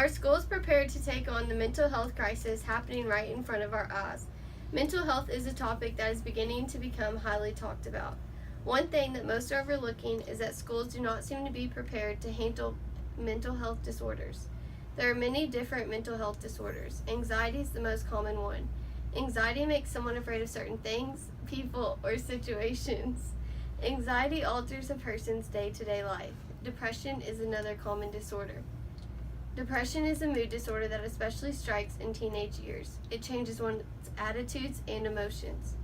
Are schools prepared to take on the mental health crisis happening right in front of our eyes? Mental health is a topic that is beginning to become highly talked about. One thing that most are overlooking is that schools do not seem to be prepared to handle mental health disorders. There are many different mental health disorders. Anxiety is the most common one. Anxiety makes someone afraid of certain things, people, or situations. Anxiety alters a person's day-to-day life. Depression is another common disorder. Depression is a mood disorder that especially strikes in teenage years. It changes one's attitudes and emotions.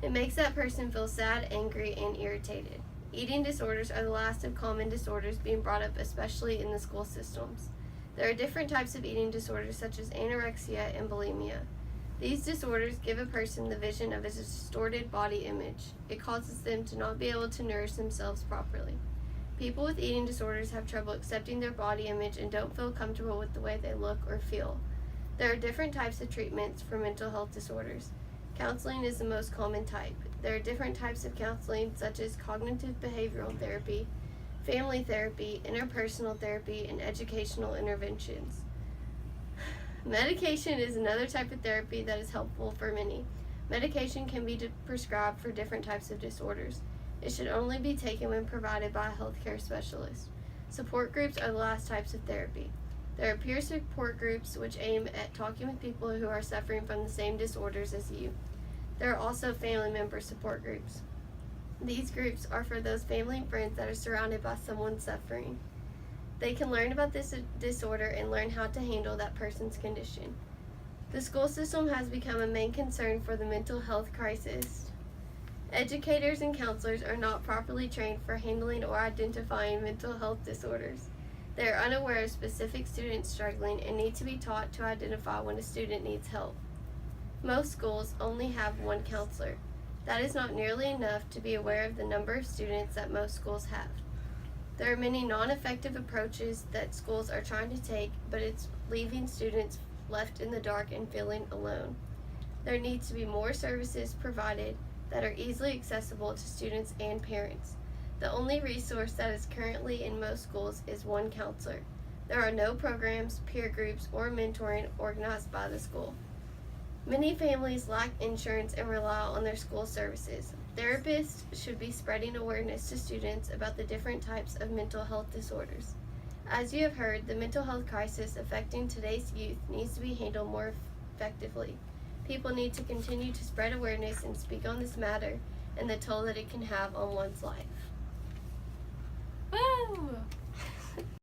It makes that person feel sad, angry, and irritated. Eating disorders are the last of common disorders being brought up, especially in the school systems. There are different types of eating disorders such as anorexia and bulimia. These disorders give a person the vision of a distorted body image. It causes them to not be able to nourish themselves properly. People with eating disorders have trouble accepting their body image and don't feel comfortable with the way they look or feel. There are different types of treatments for mental health disorders. Counseling is the most common type. There are different types of counseling such as cognitive behavioral therapy, family therapy, interpersonal therapy, and educational interventions. Medication is another type of therapy that is helpful for many. Medication can be prescribed for different types of disorders. It should only be taken when provided by a healthcare specialist. Support groups are the last types of therapy. There are peer support groups which aim at talking with people who are suffering from the same disorders as you. There are also family member support groups. These groups are for those family and friends that are surrounded by someone suffering. They can learn about this disorder and learn how to handle that person's condition. The school system has become a main concern for the mental health crisis. Educators and counselors are not properly trained for handling or identifying mental health disorders. They are unaware of specific students struggling and need to be taught to identify when a student needs help. Most schools only have one counselor. That is not nearly enough to be aware of the number of students that most schools have. There are many non-effective approaches that schools are trying to take, but it's leaving students left in the dark and feeling alone. There needs to be more services provided that are easily accessible to students and parents. The only resource that is currently in most schools is one counselor. There are no programs, peer groups, or mentoring organized by the school. Many families lack insurance and rely on their school services. Therapists should be spreading awareness to students about the different types of mental health disorders. As you have heard, the mental health crisis affecting today's youth needs to be handled more effectively. People need to continue to spread awareness and speak on this matter and the toll that it can have on one's life. Woo!